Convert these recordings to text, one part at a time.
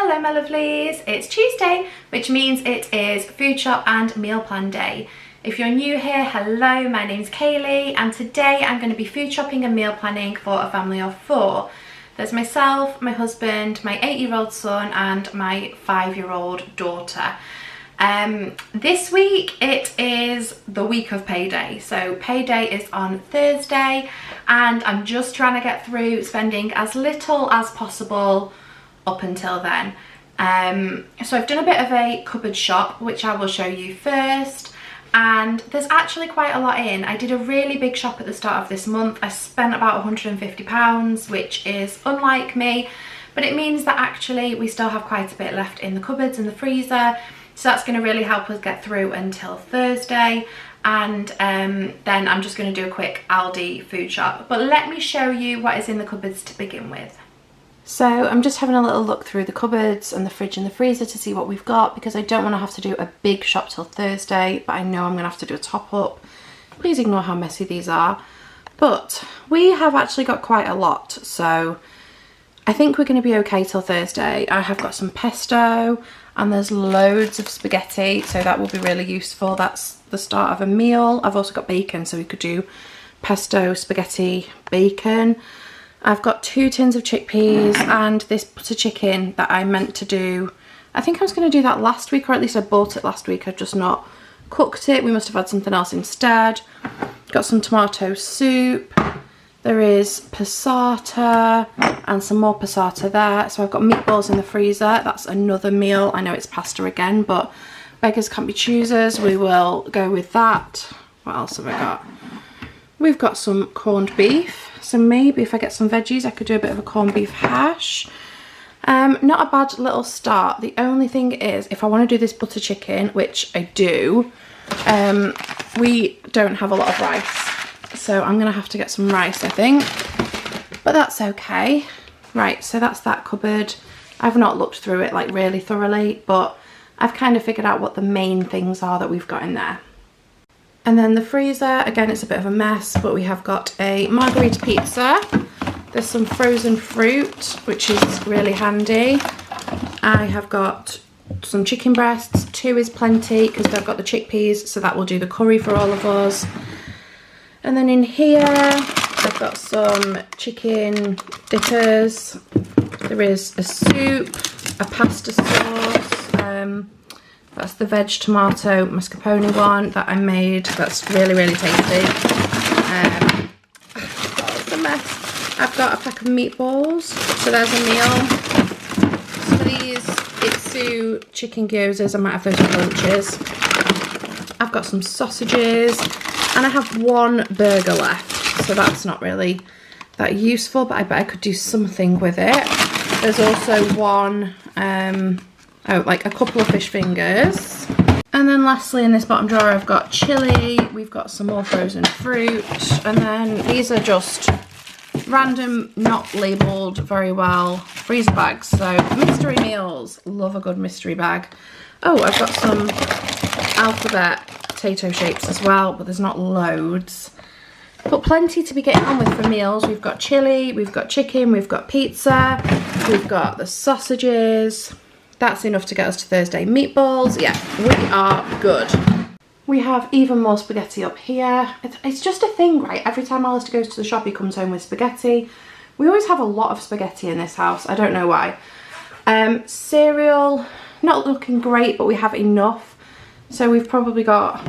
Hello my lovelies, it's Tuesday, which means it is food shop and meal plan day. If you're new here, hello, my name's Kaylee and today I'm going to be food shopping and meal planning for a family of 4. There's myself, my husband, my 8-year-old son and my 5-year-old daughter. This week it is the week of payday, so payday is on Thursday and I'm just trying to get through spending as little as possible up until then. So I've done a bit of a cupboard shop which I will show you first, and there's actually quite a lot in. I did a really big shop at the start of this month. I spent about £150, which is unlike me, but it means that actually we still have quite a bit left in the cupboards and the freezer, so that's going to really help us get through until Thursday. And then I'm just going to do a quick Aldi food shop, but let me show you what is in the cupboards to begin with. So I'm just having a little look through the cupboards and the fridge and the freezer to see what we've got, because I don't want to have to do a big shop till Thursday, but I know I'm going to have to do a top up. Please ignore how messy these are. But we have actually got quite a lot, so I think we're going to be okay till Thursday. I have got some pesto and there's loads of spaghetti, so that will be really useful. That's the start of a meal. I've also got bacon, so we could do pesto, spaghetti, bacon. I've got 2 tins of chickpeas and this butter chicken that I meant to do. I think I was going to do that last week, or at least I bought it last week. I've just not cooked it. We must have had something else instead. Got some tomato soup. There is passata and some more passata there. So I've got meatballs in the freezer. That's another meal. I know it's pasta again, but beggars can't be choosers. We will go with that. What else have I got? We've got some corned beef. So maybe if I get some veggies, I could do a bit of a corned beef hash. Not a bad little start. The only thing is, if I want to do this butter chicken, which I do, we don't have a lot of rice. So I'm going to have to get some rice, I think. But that's okay. Right, so that's that cupboard. I've not looked through it like really thoroughly, but I've kind of figured out what the main things are that we've got in there. And then the freezer, again, it's a bit of a mess, but we have got a margherita pizza. There's some frozen fruit, which is really handy. I have got some chicken breasts. 2 is plenty because I've got the chickpeas, so that will do the curry for all of us. And then in here, I've got some chicken dippers. There is a soup, a pasta sauce. That's the veg tomato mascarpone one that I made. That's really, really tasty. It's a mess. I've got a pack of meatballs. So there's a meal. Some of these Itsu chicken gyozas. I might have those for lunches. I've got some sausages. And I have 1 burger left. So that's not really that useful, but I bet I could do something with it. There's also like a couple of fish fingers. And then lastly in this bottom drawer I've got chilli, we've got some more frozen fruit, and then these are just random, not labelled very well freezer bags. So mystery meals, love a good mystery bag. Oh, I've got some alphabet potato shapes as well, but there's not loads. But plenty to be getting on with for meals. We've got chili, we've got chicken, we've got pizza, we've got the sausages. That's enough to get us to Thursday. Meatballs, yeah, we are good. We have even more spaghetti up here. It's just a thing, right? Every time Alistair goes to the shop, he comes home with spaghetti. We always have a lot of spaghetti in this house. I don't know why. Cereal, not looking great, but we have enough. So we've probably got,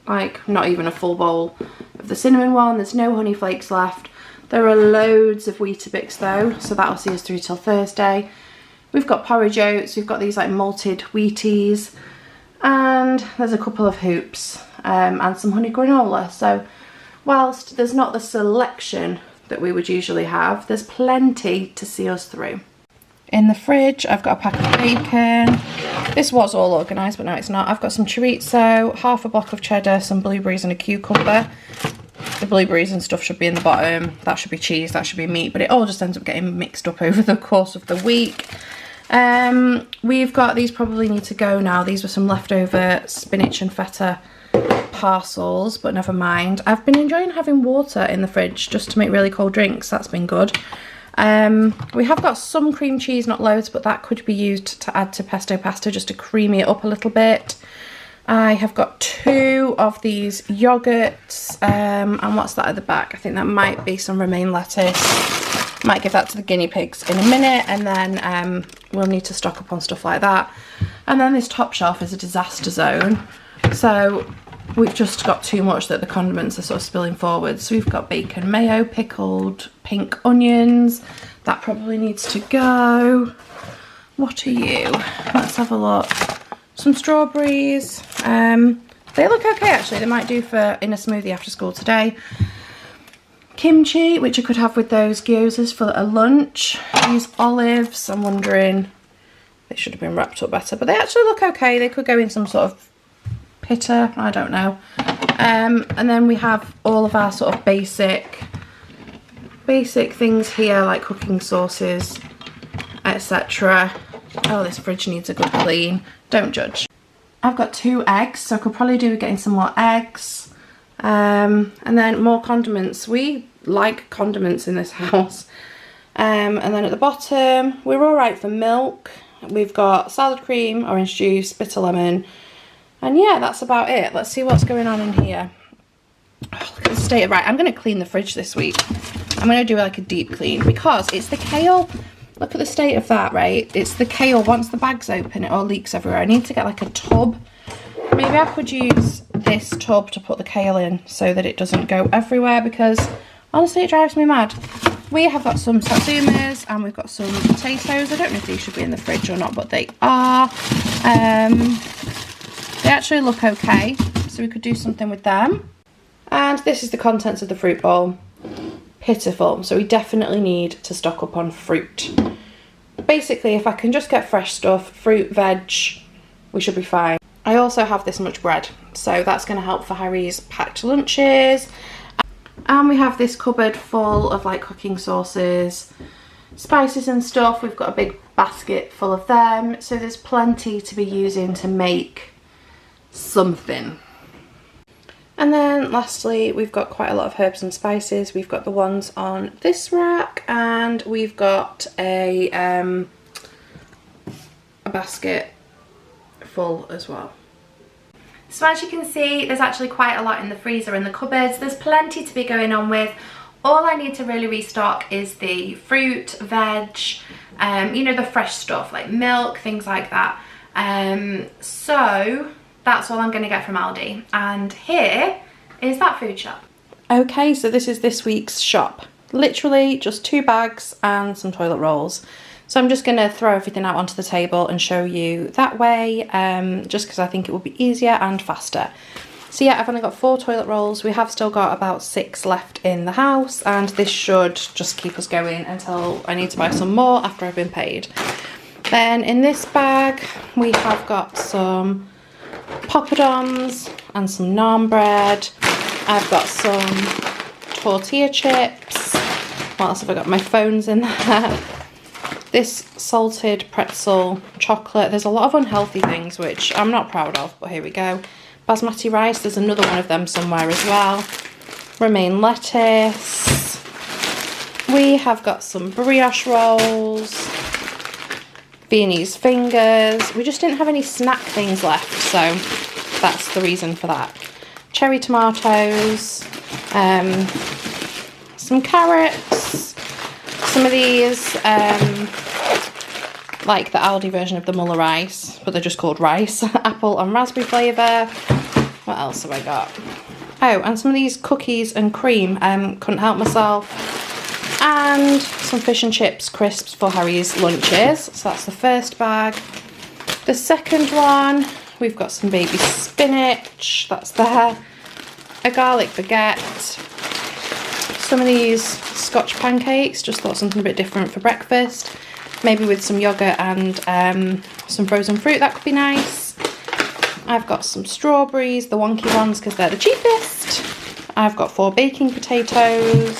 like, not even a full bowl of the cinnamon one. There's no honey flakes left. There are loads of Weetabix though, so that'll see us through till Thursday. We've got porridge oats, we've got these like malted Wheaties, and there's a couple of hoops and some honey granola. So whilst there's not the selection that we would usually have, there's plenty to see us through. In the fridge, I've got a pack of bacon. This was all organised, but no it's not. I've got some chorizo, half a block of cheddar, some blueberries and a cucumber. The blueberries and stuff should be in the bottom. That should be cheese, that should be meat, but it all just ends up getting mixed up over the course of the week. We've got, these probably need to go now. These were some leftover spinach and feta parcels, but never mind. I've been enjoying having water in the fridge just to make really cold drinks. That's been good. We have got some cream cheese, not loads, but that could be used to add to pesto pasta just to creamy it up a little bit. I have got 2 of these yogurts, and what's that at the back? I think that might be some romaine lettuce. Might give that to the guinea pigs in a minute, and then we'll need to stock up on stuff like that. And then this top shelf is a disaster zone, so we've just got too much that the condiments are sort of spilling forward. So we've got bacon mayo, pickled pink onions. That probably needs to go. What are you? Let's have a look. Some strawberries. They look okay actually. They might do for in a smoothie after school today. Kimchi, which I could have with those gyozas for a lunch. These olives, I'm wondering, they should have been wrapped up better, but they actually look okay. They could go in some sort of pitta, I don't know. And then we have all of our sort of basic things here, like cooking sauces, etc. Oh, this fridge needs a good clean. Don't judge. I've got 2 eggs, so I could probably do with getting some more eggs. And then more condiments. We like condiments in this house. And then at the bottom, we're all right for milk. We've got salad cream, orange juice, bitter lemon. And yeah, that's about it. Let's see what's going on in here. Oh, look at the state of, right, I'm going to clean the fridge this week. I'm going to do like a deep clean because it's the kale. Look at the state of that, right? It's the kale. Once the bag's open, it all leaks everywhere. I need to get like a tub. Maybe I could use this tub to put the kale in so that it doesn't go everywhere, because honestly it drives me mad. We have got some satsumas and we've got some potatoes. I don't know if these should be in the fridge or not, but they are. They actually look okay, so we could do something with them. And this is the contents of the fruit bowl. Pitiful, so we definitely need to stock up on fruit. Basically, if I can just get fresh stuff, fruit, veg, we should be fine. I also have this much bread, so that's going to help for Harry's packed lunches. And we have this cupboard full of like cooking sauces, spices and stuff. We've got a big basket full of them, so there's plenty to be using to make something. And then lastly, we've got quite a lot of herbs and spices. We've got the ones on this rack, and we've got a basket full as well. So as you can see, there's actually quite a lot in the freezer and the cupboards. There's plenty to be going on with. All I need to really restock is the fruit, veg, you know, the fresh stuff like milk, things like that. So that's all I'm going to get from Aldi. And here is that food shop. Okay, so this is this week's shop. Literally just 2 bags and some toilet rolls. So I'm just going to throw everything out onto the table and show you that way, just because I think it will be easier and faster. So yeah, I've only got 4 toilet rolls. We have still got about 6 left in the house, and this should just keep us going until I need to buy some more after I've been paid. Then in this bag, we have got some poppadoms and some naan bread. I've got some tortilla chips. What else have I got? My phone's in there. This salted pretzel chocolate. There's a lot of unhealthy things which I'm not proud of, but here we go. Basmati rice, there's another one of them somewhere as well. Romaine lettuce. We have got some brioche rolls. Viennese fingers. We just didn't have any snack things left, so that's the reason for that. Cherry tomatoes. Some carrots. Some of these, like the Aldi version of the Muller rice, but they're just called rice. Apple and raspberry flavour. What else have I got? Oh, and some of these cookies and cream. Couldn't help myself. And some fish and chips crisps for Harry's lunches. So that's the first bag. The second one, we've got some baby spinach. That's there. A garlic baguette. Some of these Scotch pancakes, just thought something a bit different for breakfast. Maybe with some yogurt and some frozen fruit, that could be nice. I've got some strawberries, the wonky ones because they're the cheapest. I've got 4 baking potatoes.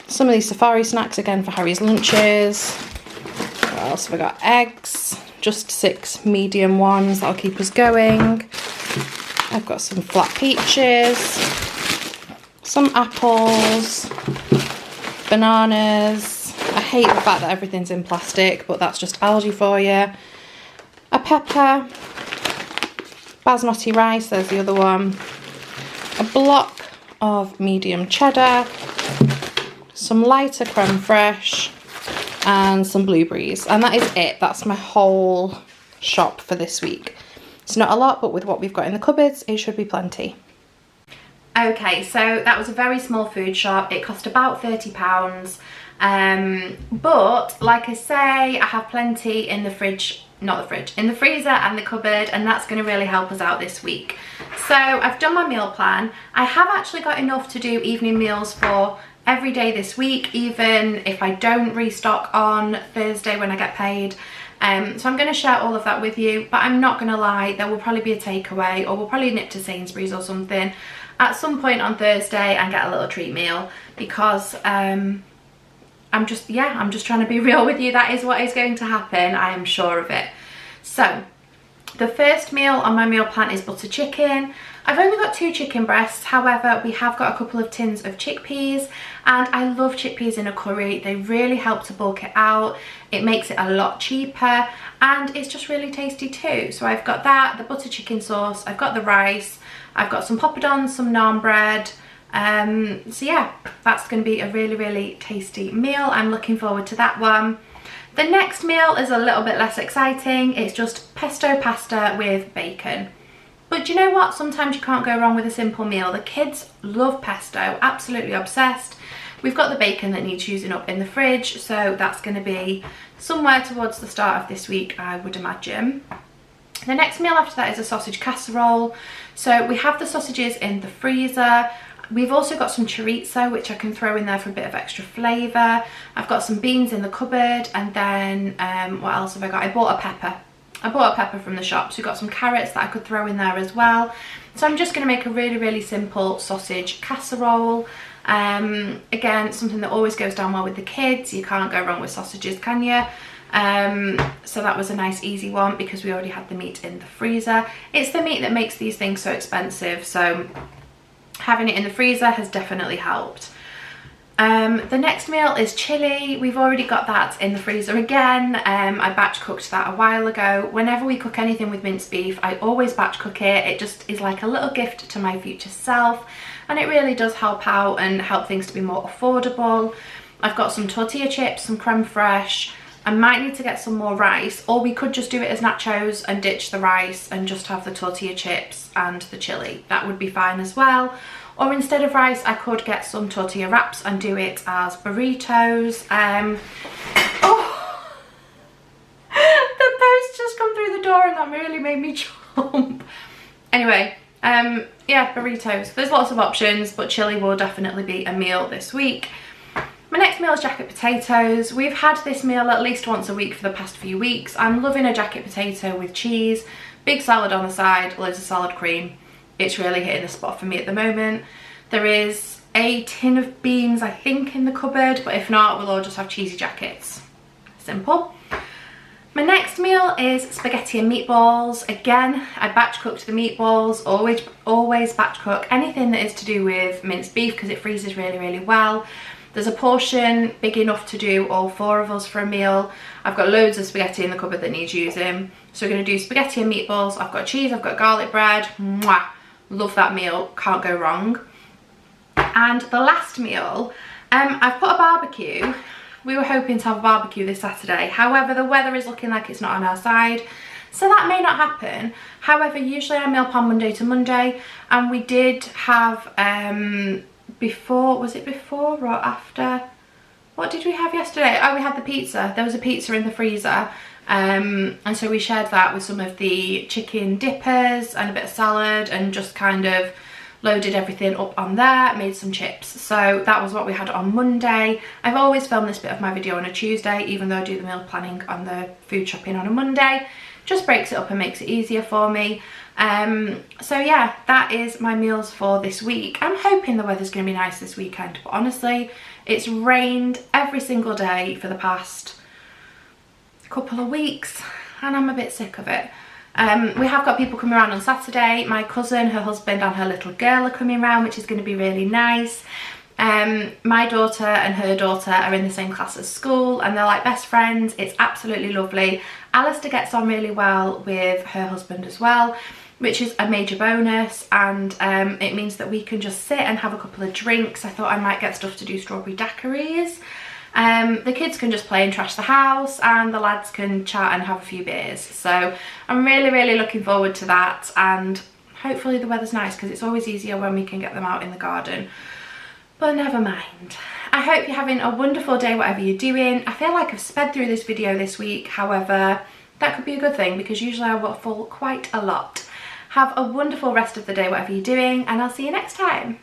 Some of these safari snacks again for Harry's lunches. What else have I got? Eggs, just 6 medium ones, that'll keep us going. I've got some flat peaches. Some apples, bananas, I hate the fact that everything's in plastic, but that's just Aldi for you. A pepper, basmati rice, there's the other one. A block of medium cheddar, some lighter creme fraiche, and some blueberries. And that is it. That's my whole shop for this week. It's not a lot, but with what we've got in the cupboards, it should be plenty. Okay, so that was a very small food shop. It cost about £30. But like I say, I have plenty in the fridge, not the fridge, in the freezer and the cupboard, and that's going to really help us out this week. So I've done my meal plan. I have actually got enough to do evening meals for every day this week, even if I don't restock on Thursday when I get paid. So I'm going to share all of that with you, but I'm not going to lie, there will probably be a takeaway, or we'll probably nip to Sainsbury's or something at some point on Thursday and get a little treat meal, because I'm just trying to be real with you. That is what is going to happen, I am sure of it. So the first meal on my meal plan is butter chicken. I've only got 2 chicken breasts, however we have got a couple of tins of chickpeas, and I love chickpeas in a curry. They really help to bulk it out. It makes it a lot cheaper, and it's just really tasty too. So I've got that, the butter chicken sauce, I've got the rice, I've got some poppadoms, some naan bread. So yeah, that's going to be a really, really tasty meal. I'm looking forward to that one. The next meal is a little bit less exciting. It's just pesto pasta with bacon. But you know what? Sometimes you can't go wrong with a simple meal. The kids love pesto, absolutely obsessed. We've got the bacon that needs using up in the fridge, so that's going to be somewhere towards the start of this week, I would imagine. The next meal after that is a sausage casserole. So we have the sausages in the freezer. We've also got some chorizo, which I can throw in there for a bit of extra flavour. I've got some beans in the cupboard, and then what else have I got? I bought a pepper. I bought a pepper from the shop, so we've got some carrots that I could throw in there as well. So I'm just going to make a really, really simple sausage casserole. Again, something that always goes down well with the kids. You can't go wrong with sausages, can you? So that was a nice easy one because we already had the meat in the freezer. It's the meat that makes these things so expensive, so having it in the freezer has definitely helped. The next meal is chili. We've already got that in the freezer again. I batch cooked that a while ago. Whenever we cook anything with minced beef, I always batch cook it. It just is like a little gift to my future self, and it really does help out and help things to be more affordable. I've got some tortilla chips, some creme fraiche. I might need to get some more rice, or we could just do it as nachos and ditch the rice and just have the tortilla chips and the chili. That would be fine as well. Or instead of rice, I could get some tortilla wraps and do it as burritos. Oh, the post just come through the door and that really made me jump. Anyway, yeah, burritos. There's lots of options, but chili will definitely be a meal this week. My next meal is jacket potatoes. We've had this meal at least once a week for the past few weeks. I'm loving a jacket potato with cheese, big salad on the side, loads of salad cream. It's really hitting the spot for me at the moment. There is a tin of beans, I think, in the cupboard, but if not, we'll all just have cheesy jackets. Simple. My next meal is spaghetti and meatballs. Again, I batch cooked the meatballs, always batch cook anything that is to do with minced beef because it freezes really, really well. There's a portion big enough to do all 4 of us for a meal. I've got loads of spaghetti in the cupboard that needs using. So we're going to do spaghetti and meatballs. I've got cheese, I've got garlic bread. Mwah! Love that meal, can't go wrong. And the last meal, I've put a barbecue. We were hoping to have a barbecue this Saturday. However, the weather is looking like it's not on our side, so that may not happen. However, usually I meal plan Monday to Monday, and we did have was it before or after? What did we have yesterday? Oh, we had the pizza. There was a pizza in the freezer, and so we shared that with some of the chicken dippers and a bit of salad, and just kind of loaded everything up on there, made some chips. So that was what we had on Monday. I've always filmed this bit of my video on a Tuesday, even though I do the meal planning on the food shopping on a Monday. Just breaks it up and makes it easier for me. So yeah, that is my meals for this week. I'm hoping the weather's going to be nice this weekend, but honestly, it's rained every single day for the past couple of weeks, and I'm a bit sick of it. We have got people coming around on Saturday. My cousin, her husband and her little girl are coming around, which is going to be really nice. My daughter and her daughter are in the same class at school and they're like best friends. It's absolutely lovely. Alistair gets on really well with her husband as well, which is a major bonus, and it means that we can just sit and have a couple of drinks. I thought I might get stuff to do strawberry daiquiris. The kids can just play and trash the house and the lads can chat and have a few beers. So I'm really looking forward to that, and hopefully the weather's nice because it's always easier when we can get them out in the garden. But never mind. I hope you're having a wonderful day whatever you're doing. I feel like I've sped through this video this week, however that could be a good thing because usually I waffle quite a lot. Have a wonderful rest of the day whatever you're doing, and I'll see you next time.